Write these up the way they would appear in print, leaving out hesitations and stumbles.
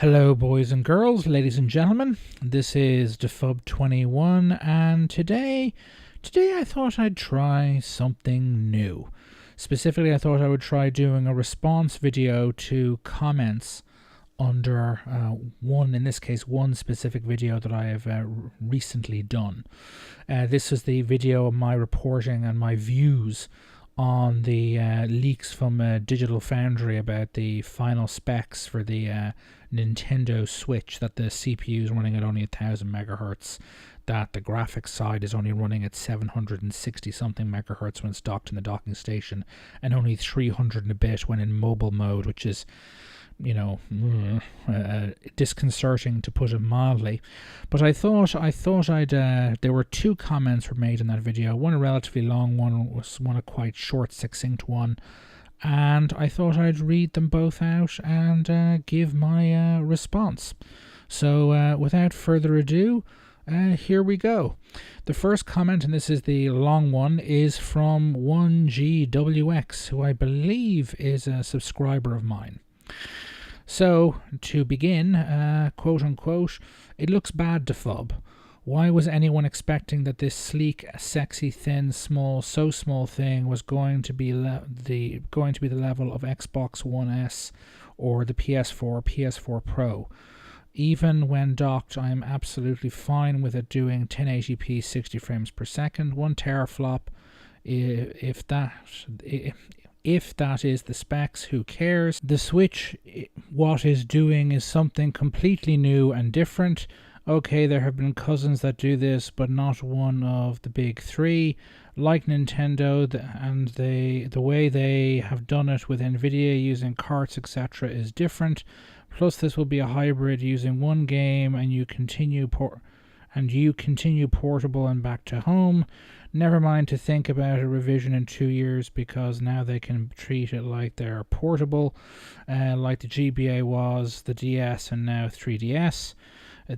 Hello boys and girls, ladies and gentlemen, this is DeFub21 and today I thought I'd try something new. Specifically, I thought I would try doing a response video to comments under one specific video that I have recently done. This is the video of my reporting and my views on the leaks from Digital Foundry about the final specs for the Nintendo Switch, that the CPU is running at only 1000 megahertz, that the graphics side is only running at 760 something megahertz when it's docked in the docking station, and only 300 and a bit when in mobile mode, which is, you know, disconcerting to put it mildly. But I thought I'd there were two comments were made in that video, one a relatively long one, was one a quite short succinct one, and I thought I'd read them both out and give my response. So without further ado, here we go. The first comment, and this is the long one, is from 1GWX, who I believe is a subscriber of mine. So, to begin, quote unquote, "It looks bad to FUB. Why was anyone expecting that this sleek, sexy, thin, small, so small thing was going to be the level of Xbox One S or the PS4 Pro? Even when docked, I am absolutely fine with it doing 1080p 60 frames per second, 1 teraflop. If that is the specs, who cares? The Switch, what is doing is something completely new and different. Okay, there have been cousins that do this, but not one of the big three. Like Nintendo, the way they have done it with Nvidia using carts, etc., is different. Plus, this will be a hybrid using one game, and you continue portable and back to home. Never mind to think about a revision in 2 years, because now they can treat it like they're portable, like the GBA was, the DS, and now 3DS.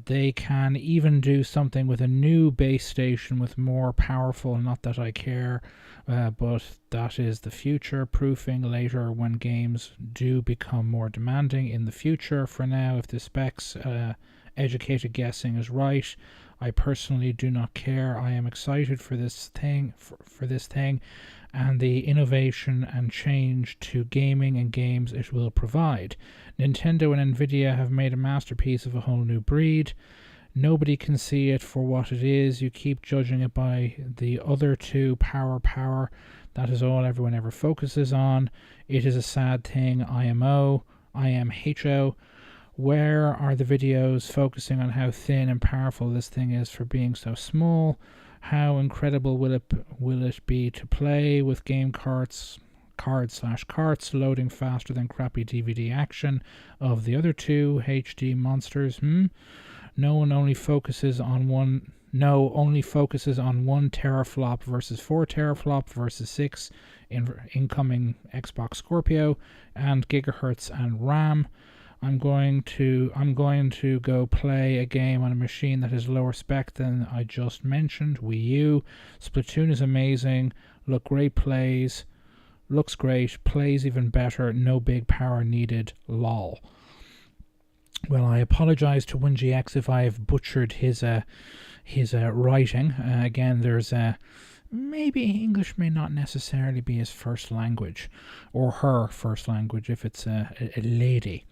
They can even do something with a new base station with more powerful, not that I care, but that is the future proofing later when games do become more demanding in the future. For now, if the specs educated guessing is right, I personally do not care. I am excited for this thing, and the innovation and change to gaming and games it will provide. Nintendo and Nvidia have made a masterpiece of a whole new breed. Nobody can see it for what it is. You keep judging it by the other two, power. That is all everyone ever focuses on. It is a sad thing. IMHO. Where are the videos focusing on how thin and powerful this thing is for being so small? How incredible will it be to play with game carts loading faster than crappy DVD action of the other two HD monsters? Only focuses on 1 teraflop versus 4 teraflop versus 6 in incoming Xbox Scorpio and gigahertz and RAM. I'm going to go play a game on a machine that is lower spec than I just mentioned, Wii U. Splatoon is amazing, looks great, plays even better, no big power needed, lol." Well, I apologize to 1GX if I have butchered his writing. Again, there's maybe English may not necessarily be his first language, or her first language if it's a lady.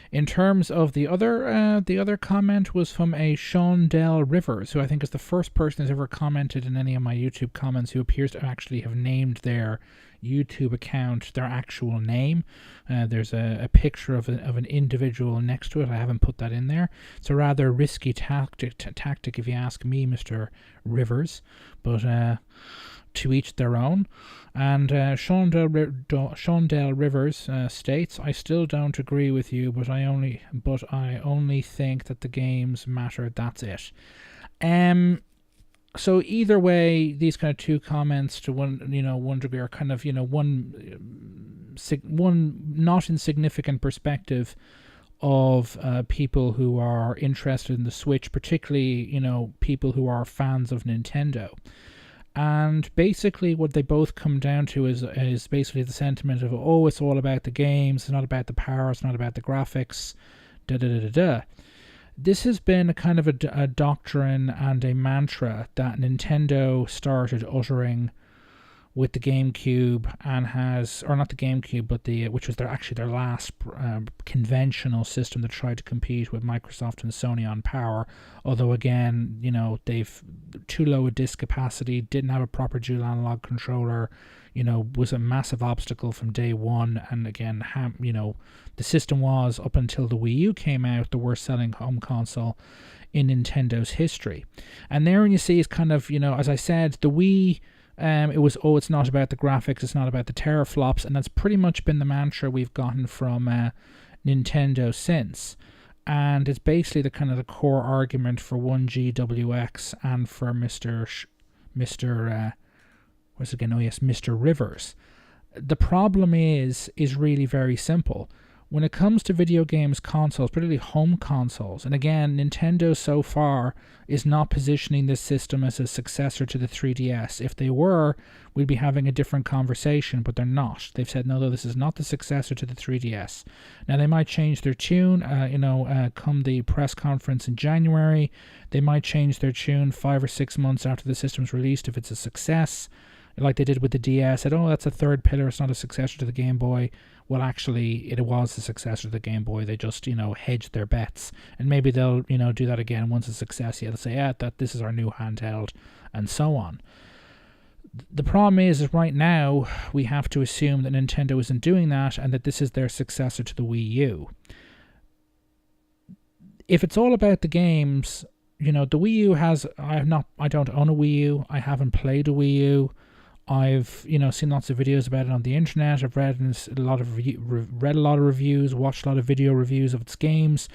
In terms of the other comment was from a Shondell Rivers, who I think is the first person who's ever commented in any of my YouTube comments who appears to actually have named their YouTube account their actual name. There's a picture of an individual next to it. I haven't put that in there. It's a rather risky tactic if you ask me, Mr. Rivers, but to each their own. And Shondell Rivers states, "I still don't agree with you, but I only think that the games matter. That's it." So either way, these kind of two comments to one degree are kind of, one not insignificant perspective of people who are interested in the Switch, particularly, people who are fans of Nintendo. And basically what they both come down to is basically the sentiment of, oh, it's all about the games, it's not about the power, it's not about the graphics. da da da da da. This has been a kind of a doctrine and a mantra that Nintendo started uttering with the GameCube, and has, or not the GameCube, but which was their last conventional system that tried to compete with Microsoft and Sony on power. Although again, they've too low a disk capacity, didn't have a proper dual analog controller, was a massive obstacle from day one. And again, the system was, up until the Wii U came out, the worst selling home console in Nintendo's history. And there you see is kind of, as I said, the Wii. It was, it's not about the graphics, it's not about the teraflops, and that's pretty much been the mantra we've gotten from Nintendo since. And it's basically the kind of the core argument for 1GWX and for Mr. Rivers. The problem is really very simple. When it comes to video games consoles, particularly home consoles, and again, Nintendo so far is not positioning this system as a successor to the 3DS. If they were, we'd be having a different conversation, but they're not. They've said, no, this is not the successor to the 3DS. Now, they might change their tune, come the press conference in January. They might change their tune 5 or 6 months after the system's released if it's a success, like they did with the DS. Said, that's a third pillar, it's not a successor to the Game Boy. Well, actually, it was the successor to the Game Boy. They just, hedged their bets. And maybe they'll, do that again once it's a success. They'll say, that this is our new handheld, and so on. The problem is right now, we have to assume that Nintendo isn't doing that, and that this is their successor to the Wii U. If it's all about the games, the Wii U has, I don't own a Wii U. I haven't played a Wii U. I've seen lots of videos about it on the internet. I've read a lot of reviews, watched a lot of video reviews of its games,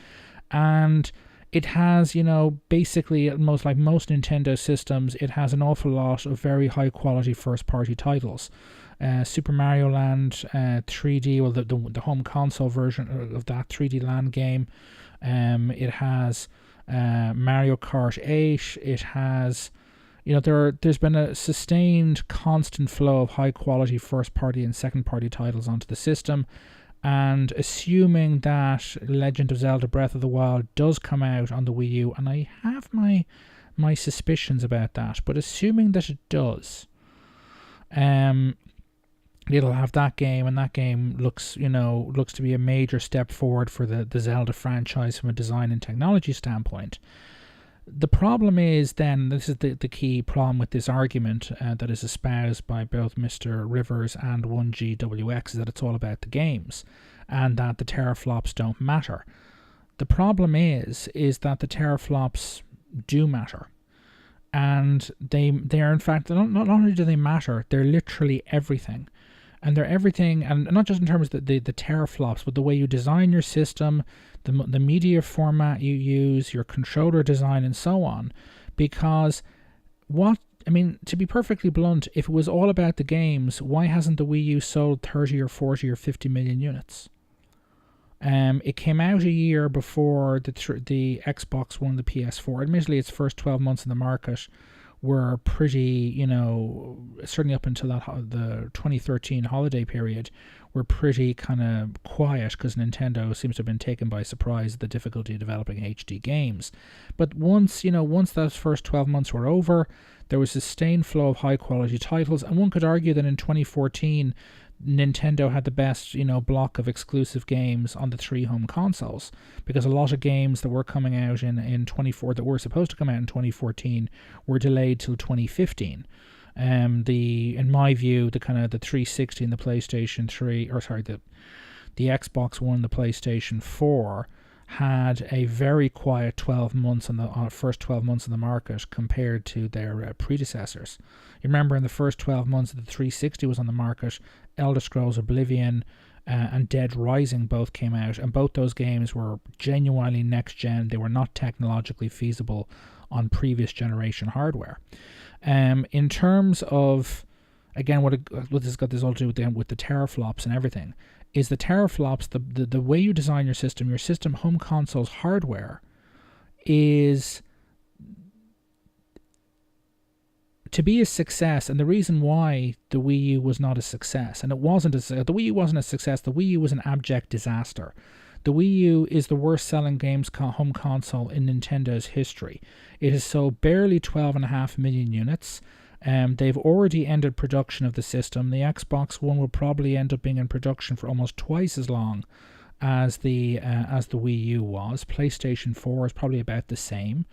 and it has, basically, most Nintendo systems, it has an awful lot of very high quality first party titles. Super Mario Land 3D, well, the home console version of that 3D Land game. It has Mario Kart 8. It has. There's been a sustained, constant flow of high-quality first-party and second-party titles onto the system, and assuming that Legend of Zelda Breath of the Wild does come out on the Wii U, and I have my suspicions about that, but assuming that it does, it'll have that game, and that game looks to be a major step forward for the Zelda franchise from a design and technology standpoint. The problem is then, this is the key problem with this argument that is espoused by both Mr. Rivers and 1GWX, is that it's all about the games and that the teraflops don't matter. The problem is that the teraflops do matter. And they are, in fact, not only do they matter, they're literally everything. And they're everything, and not just in terms of the teraflops, but the way you design your system, the media format you use, your controller design, and so on. Because to be perfectly blunt, if it was all about the games, why hasn't the Wii U sold 30 or 40 or 50 million units? It came out a year before the Xbox One, the PS4. Admittedly, its first 12 months in the market were pretty, certainly up until the 2013 holiday period, were pretty kind of quiet, because Nintendo seems to have been taken by surprise at the difficulty of developing HD games. But once those first 12 months were over, there was a sustained flow of high quality titles, and one could argue that in 2014, Nintendo had the best, block of exclusive games on the 3 home consoles, because a lot of games that were coming out in 24 that were supposed to come out in 2014 were delayed till 2015. In my view, the 360 and the PlayStation 3, the Xbox One, the PlayStation 4 had a very quiet 12 months on the first 12 months in the market compared to their predecessors. You remember, in the first 12 months that the 360 was on the market, Elder Scrolls Oblivion and Dead Rising both came out, and both those games were genuinely next gen. They were not technologically feasible on previous generation hardware. In terms of, again, what this has got this all to do with the teraflops and everything, is the teraflops, the way you design your system home console's hardware is to be a success. And the reason why the Wii U was not a success, and the Wii U wasn't a success, the Wii U was an abject disaster. The Wii U is the worst selling games home console in Nintendo's history. It has sold barely 12.5 million units. They've already ended production of the system. The Xbox One will probably end up being in production for almost twice as long as the Wii U was. PlayStation 4 is probably about the same.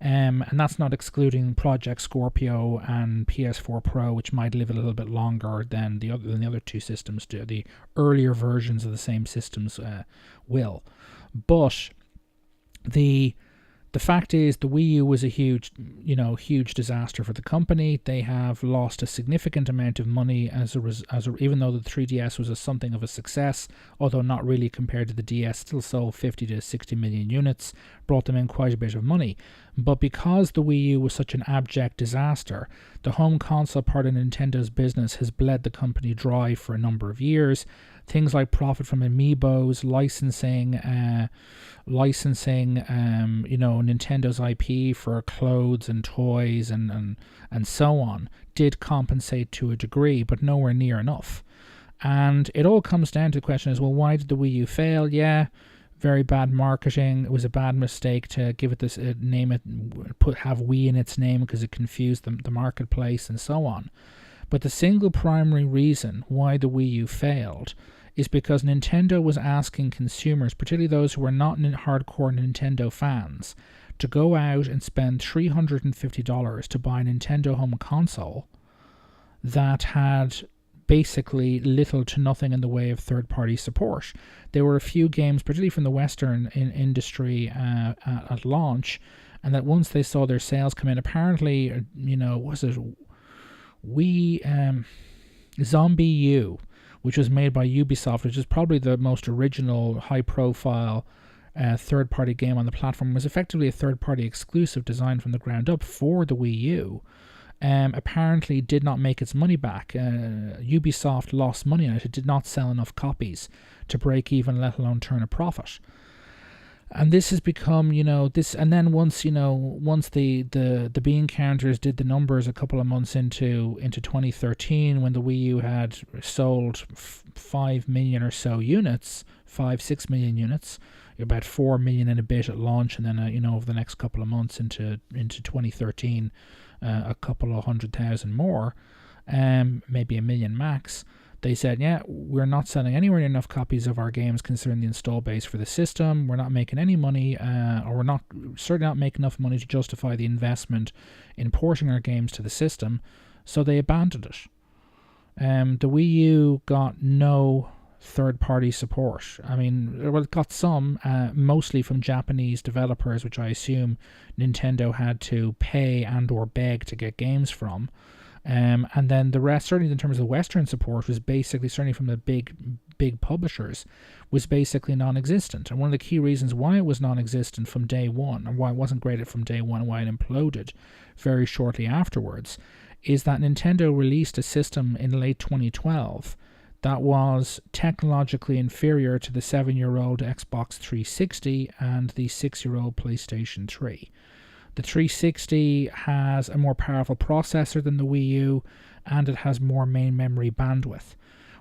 And that's not excluding Project Scorpio and PS4 Pro, which might live a little bit longer than the other two systems do. The earlier versions of the same systems will. But the fact is, the Wii U was a huge disaster for the company. They have lost a significant amount of money even though the 3DS was something of a success, although not really compared to the DS, still sold 50 to 60 million units, brought them in quite a bit of money. But because the Wii U was such an abject disaster, the home console part of Nintendo's business has bled the company dry for a number of years. Things like profit from amiibos, licensing, Nintendo's IP for clothes and toys and so on did compensate to a degree, but nowhere near enough. And it all comes down to the question is, well, why did the Wii U fail? Yeah, very bad marketing. It was a bad mistake to give it this have Wii in its name because it confused the marketplace and so on. But the single primary reason why the Wii U failed is because Nintendo was asking consumers, particularly those who were not hardcore Nintendo fans, to go out and spend $350 to buy a Nintendo home console that had basically little to nothing in the way of third-party support. There were a few games, particularly from the Western industry at launch, and that once they saw their sales come in, apparently, Zombie U, which was made by Ubisoft, which is probably the most original, high-profile third-party game on the platform, was effectively a third-party exclusive designed from the ground up for the Wii U. Apparently did not make its money back. Ubisoft lost money on it. It did not sell enough copies to break even, let alone turn a profit. And this has become, and then once the bean counters did the numbers a couple of months into 2013, when the Wii U had sold 5 million or so units, 6 million units, about 4 million and a bit at launch, and then over the next couple of months into 2013, a couple of 100,000 more, maybe 1 million max. They said, yeah, we're not selling anywhere near enough copies of our games considering the install base for the system. We're not making any money, or we're certainly not making enough money to justify the investment in porting our games to the system. So they abandoned it. The Wii U got no third-party support. I mean, it got some, mostly from Japanese developers, which I assume Nintendo had to pay and or beg to get games from. And then the rest, certainly in terms of Western support, was basically, certainly from the big publishers, was basically non-existent. And one of the key reasons why it was non-existent from day one, or why it wasn't great from day one, and why it imploded very shortly afterwards, is that Nintendo released a system in late 2012 that was technologically inferior to the 7-year-old Xbox 360 and the 6-year-old PlayStation 3. The 360 has a more powerful processor than the Wii U, and it has more main memory bandwidth,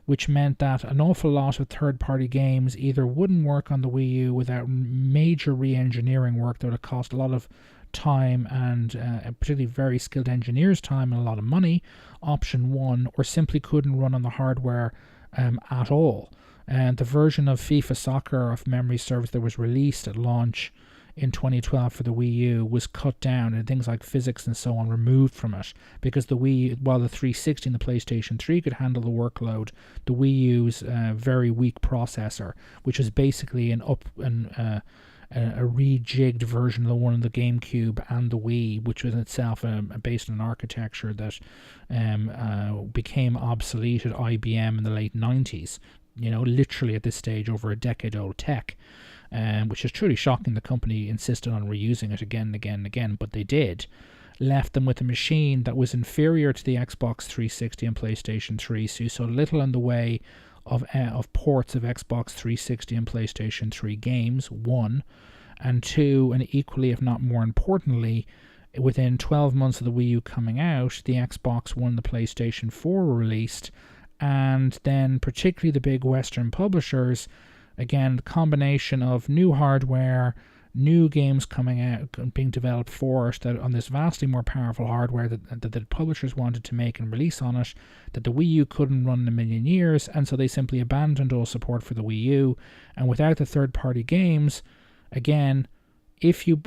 which meant that an awful lot of third-party games either wouldn't work on the Wii U without major re-engineering work that would have cost a lot of time and particularly very skilled engineers' time and a lot of money, option one, or simply couldn't run on the hardware at all. And the version of FIFA Soccer of memory service that was released at launch in 2012 for the Wii U was cut down, and things like physics and so on removed from it, because while the 360 and the PlayStation 3 could handle the workload, the Wii U's very weak processor, which was basically a rejigged version of the one of the GameCube and the Wii, which was itself based on an architecture that became obsolete at IBM in the late 90s. Literally at this stage over a decade-old tech. Which is truly shocking. The company insisted on reusing it again and again and again, but they did. Left them with a machine that was inferior to the Xbox 360 and PlayStation 3, so you saw little in the way of ports of Xbox 360 and PlayStation 3 games, one, and two, and equally if not more importantly, within 12 months of the Wii U coming out, the Xbox One and the PlayStation 4 were released, and then particularly the big Western publishers Again, the combination of new hardware, new games coming out, being developed for it, that on this vastly more powerful hardware that the publishers wanted to make and release on it, that the Wii U couldn't run in a million years, and so they simply abandoned all support for the Wii U. And without the third-party games, again, if you're,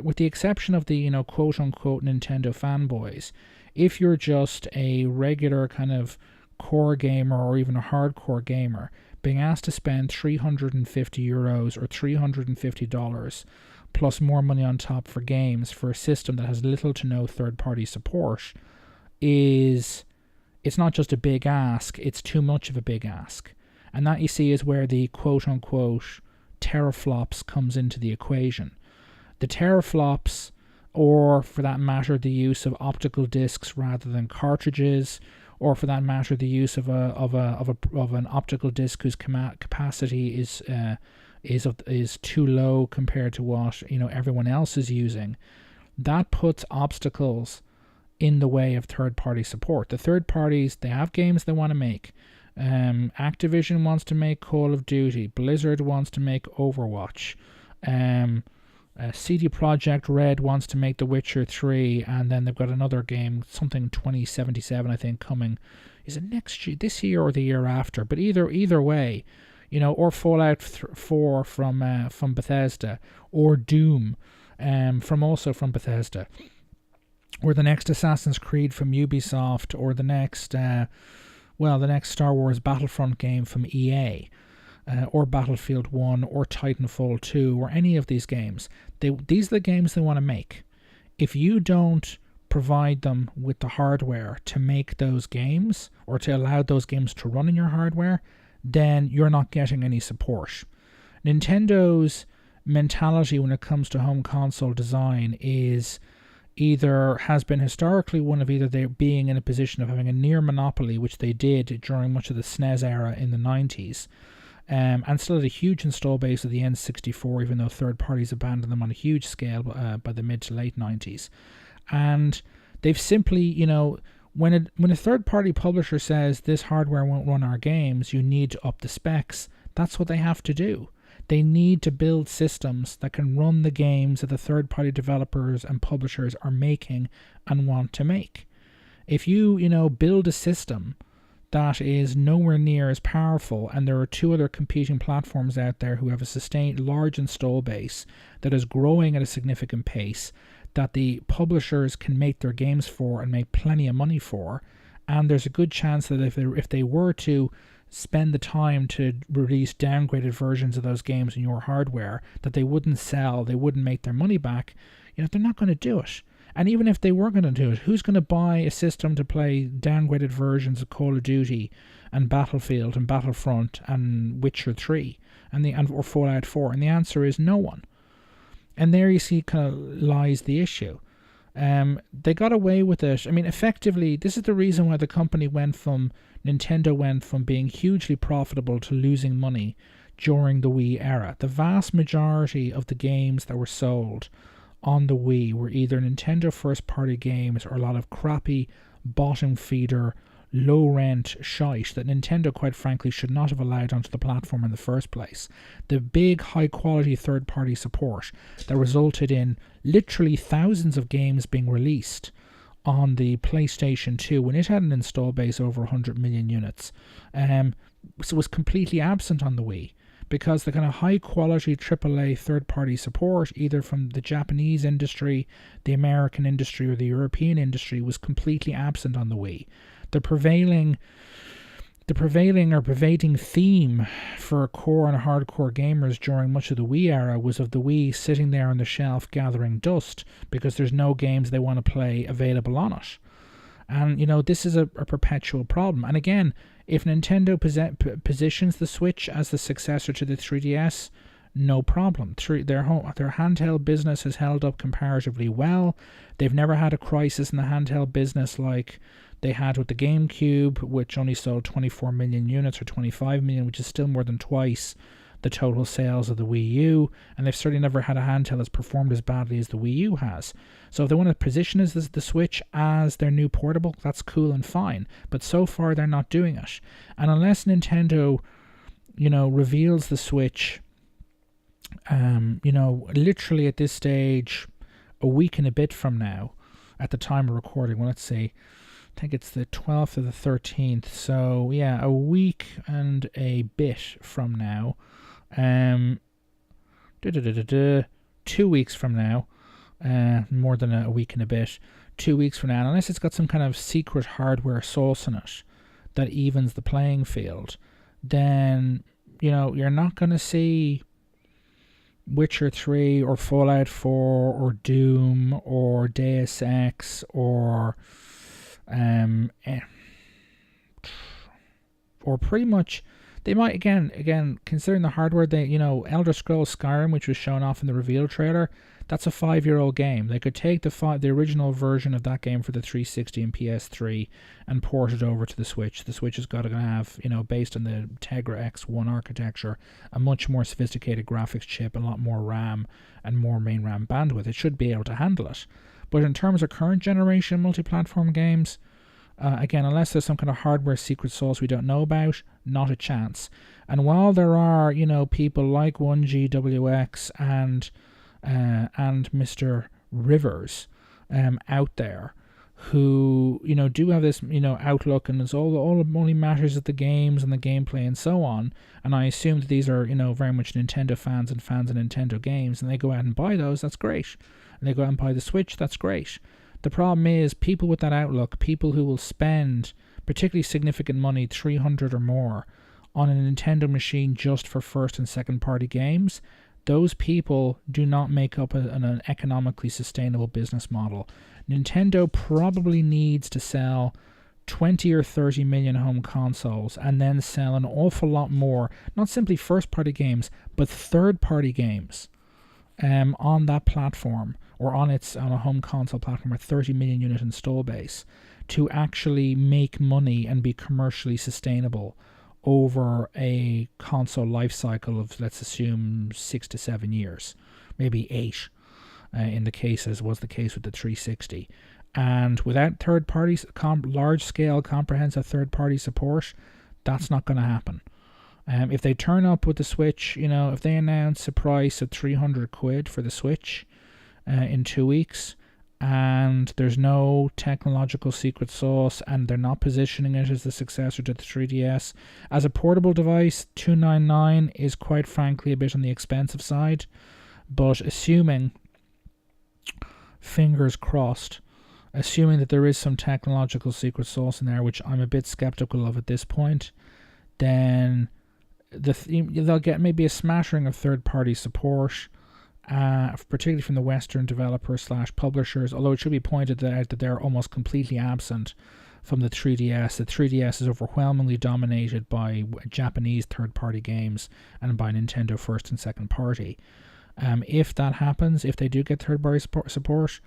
with the exception of the, quote-unquote Nintendo fanboys, if you're just a regular kind of core gamer or even a hardcore gamer, being asked to spend €350 or $350 plus more money on top for games for a system that has little to no third-party support it's not just a big ask, it's too much of a big ask. And that, you see, is where the quote-unquote teraflops comes into the equation. The teraflops, or for that matter the use of optical discs rather than cartridges, or for that matter the use of an optical disc whose capacity is too low compared to what everyone else is using, that puts obstacles in the way of third-party support. The third parties, they have games they want to make. Activision wants to make Call of Duty. Blizzard wants to make Overwatch. CD Projekt Red wants to make The Witcher 3, and then they've got another game, something 2077, I think, coming. Is it next year, this year, or the year after? But either way, or Fallout 4 from Bethesda, or Doom from Bethesda, or the next Assassin's Creed from Ubisoft, or the next Star Wars Battlefront game from EA. Or Battlefield 1, or Titanfall 2, or any of these games. These are the games they want to make. If you don't provide them with the hardware to make those games, or to allow those games to run in your hardware, then you're not getting any support. Nintendo's mentality when it comes to home console design has been historically one of either they being in a position of having a near monopoly, which they did during much of the SNES era in the 90s, and still had a huge install base of the N64, even though third parties abandoned them on a huge scale by the mid to late 90s. And they've simply, when a third party publisher says this hardware won't run our games, you need to up the specs, that's what they have to do. They need to build systems that can run the games that the third party developers and publishers are making and want to make. If you, build a system that is nowhere near as powerful, and there are two other competing platforms out there who have a sustained large install base that is growing at a significant pace, that the publishers can make their games for and make plenty of money for, and there's a good chance that if they were to spend the time to release downgraded versions of those games in your hardware, that they wouldn't sell, they wouldn't make their money back, they're not going to do it. And even if they were going to do it, who's going to buy a system to play downgraded versions of Call of Duty and Battlefield and Battlefront and Witcher 3 or Fallout 4? And the answer is no one. And there you see kind of lies the issue. They got away with it. I mean, effectively, this is the reason why Nintendo went from being hugely profitable to losing money during the Wii era. The vast majority of the games that were sold on the Wii were either Nintendo first-party games or a lot of crappy, bottom-feeder, low-rent shite that Nintendo, quite frankly, should not have allowed onto the platform in the first place. The big, high-quality third-party support that resulted in literally thousands of games being released on the PlayStation 2 when it had an install base over 100 million units, so was completely absent on the Wii. Because the kind of high-quality AAA third-party support, either from the Japanese industry, the American industry, or the European industry, was completely absent on the Wii. The prevailing theme for core and hardcore gamers during much of the Wii era was of the Wii sitting there on the shelf gathering dust because there's no games they want to play available on it. And, this is a perpetual problem. And again, if Nintendo positions the Switch as the successor to the 3DS, no problem. Their handheld business has held up comparatively well. They've never had a crisis in the handheld business like they had with the GameCube, which only sold 24 million units or 25 million, which is still more than twice the total sales of the Wii U, and they've certainly never had a handheld that's performed as badly as the Wii U has. So if they want to position the Switch as their new portable, that's cool and fine, but so far they're not doing it. And unless Nintendo reveals the Switch, literally at this stage, a week and a bit from now, at the time of recording. Well, let's see. I think it's the 12th or the 13th. So, yeah, a week and a bit from now. 2 weeks from now. More than a week and a bit. 2 weeks from now. And unless it's got some kind of secret hardware sauce in it that evens the playing field, then, you're not going to see Witcher 3 or Fallout 4 or Doom or Deus Ex or pretty much, they might again considering the hardware, they Elder Scrolls Skyrim, which was shown off in the reveal trailer, that's a 5-year-old game. They could take the original version of that game for the 360 and PS3 and port it over to the Switch. The Switch has got to have, based on the Tegra X1 architecture, a much more sophisticated graphics chip, a lot more RAM and more main RAM bandwidth. It should be able to handle it. But in terms of current generation multi-platform games, again, unless there's some kind of hardware secret sauce we don't know about, not a chance. And while there are, people like 1GWX and Mr. Rivers out there who do have this outlook, and it's all only matters of the games and the gameplay and so on, and I assume that these are very much Nintendo fans and fans of Nintendo games, and they go out and buy those, that's great, and they go out and buy the Switch, that's great. The problem is people with that outlook, people who will spend particularly significant money, 300 or more, on a Nintendo machine just for first and second party games, those people do not make up an economically sustainable business model. Nintendo probably needs to sell 20 or 30 million home consoles and then sell an awful lot more, not simply first-party games, but third-party games on that platform, or on a home console platform, a 30 million unit install base, to actually make money and be commercially sustainable over a console life cycle of, let's assume, 6 to 7 years, maybe 8 in the case, as was the case with the 360. And without third parties, large scale comprehensive third party support, that's not going to happen. If they turn up with the Switch, if they announce a price of 300 quid for the Switch in 2 weeks, and there's no technological secret sauce, and they're not positioning it as the successor to the 3DS as a portable device, $299 is quite frankly a bit on the expensive side. But assuming, fingers crossed, assuming that there is some technological secret sauce in there, which I'm a bit skeptical of at this point, then they'll get maybe a smattering of third-party support, particularly from the Western developers / publishers, although it should be pointed out that they're almost completely absent from the 3DS. The 3DS is overwhelmingly dominated by Japanese third-party games and by Nintendo first and second party. If that happens, if they do get third-party support,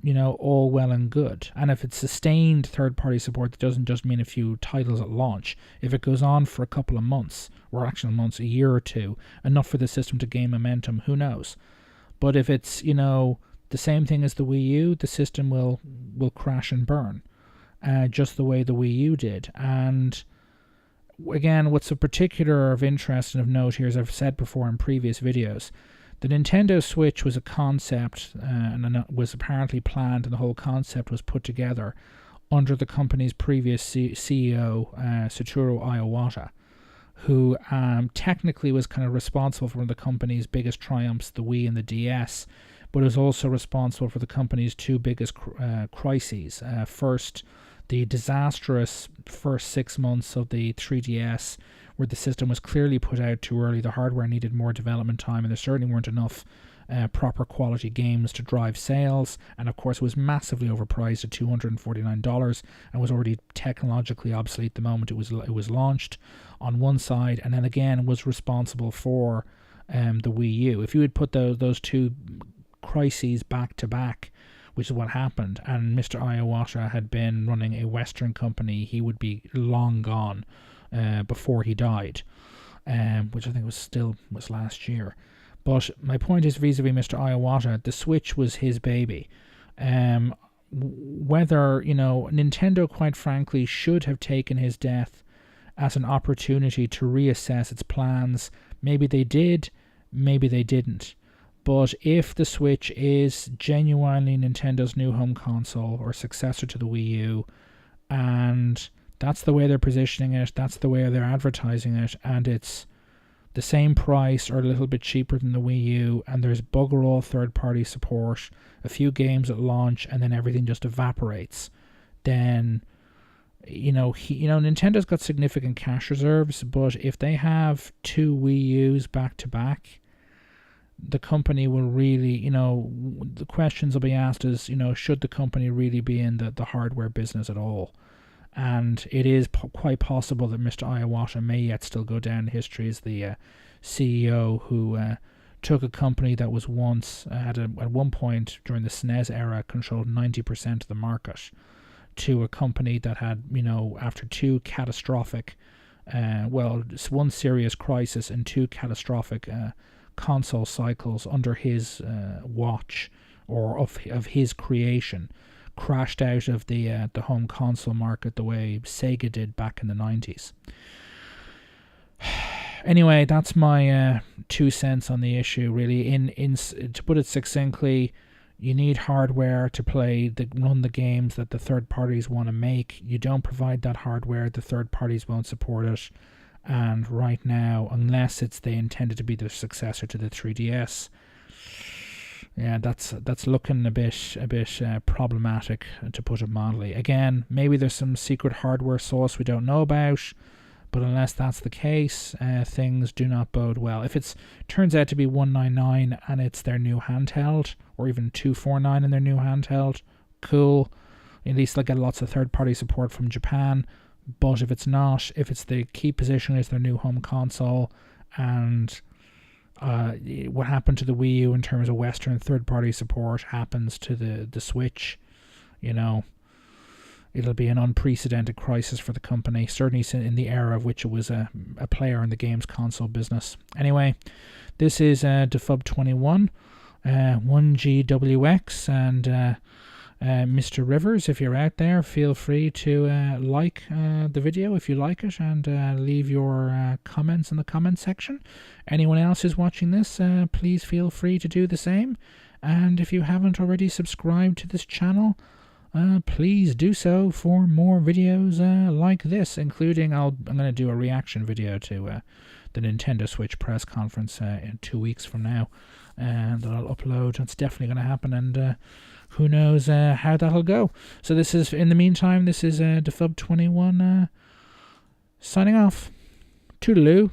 all well and good. And if it's sustained third-party support, that doesn't just mean a few titles at launch. If it goes on for a couple of months, or actual months, a year or two, enough for the system to gain momentum, who knows? But if it's, the same thing as the Wii U, the system will crash and burn, just the way the Wii U did. And again, what's a particular of interest and of note here, as I've said before in previous videos, the Nintendo Switch was a concept and was apparently planned, and the whole concept was put together under the company's previous CEO, Satoru Iwata, who technically was kind of responsible for one of the company's biggest triumphs, the Wii and the DS, but was also responsible for the company's two biggest crises. First, the disastrous first 6 months of the 3DS, where the system was clearly put out too early. The hardware needed more development time, and there certainly weren't enough proper quality games to drive sales. And of course, it was massively overpriced at $249 and was already technologically obsolete the moment it was launched on one side, and then again was responsible for the Wii U. If you had put those two crises back to back, which is what happened, and Mr. Iwata had been running a Western company, he would be long gone before he died, which I think was last year. But my point is, vis-a-vis Mr. Iwata, the Switch was his baby. Whether, Nintendo, quite frankly, should have taken his death as an opportunity to reassess its plans. Maybe they did, maybe they didn't. But if the Switch is genuinely Nintendo's new home console or successor to the Wii U, and that's the way they're positioning it, that's the way they're advertising it, and it's the same price or a little bit cheaper than the Wii U, and there's bugger all third-party support, a few games at launch, and then everything just evaporates, then Nintendo's got significant cash reserves, but if they have 2 Wii U's back to back, the company will really, the questions will be asked is, should the company really be in the hardware business at all? And it is quite possible that Mr. Iwata may yet still go down in history as the CEO who took a company that was once, at one point during the SNES era, controlled 90% of the market, to a company that had, after 2 catastrophic, one serious crisis and 2 catastrophic console cycles under his watch, or of his creation, crashed out of the home console market the way Sega did back in the 90s. Anyway, that's my 2 cents on the issue, really. To put it succinctly, you need hardware to run the games that the third parties want to make. You don't provide that hardware, the third parties won't support it. And right now, unless they intended to be the successor to the 3DS, yeah, that's looking a bit problematic, to put it mildly. Again, maybe there's some secret hardware source we don't know about, but unless that's the case, things do not bode well. If it turns out to be $199 and it's their new handheld, or even $249 in their new handheld, cool. At least they'll get lots of third-party support from Japan. But if it's not, if it's the key position is their new home console, and what happened to the Wii U in terms of Western third-party support happens to the Switch, it'll be an unprecedented crisis for the company, certainly in the era of which it was a player in the games console business. Anyway, this is Defub21, 1GWX, and Mr. Rivers, if you're out there, feel free to like the video if you like it, and leave your comments in the comment section. Anyone else who's watching this, please feel free to do the same. And if you haven't already subscribed to this channel, please do so for more videos like this, including I'm going to do a reaction video to the Nintendo Switch press conference in 2 weeks from now, and that I'll upload. That's definitely going to happen, and who knows how that'll go. So this is, in the meantime, this is Defub21 signing off. Toodaloo.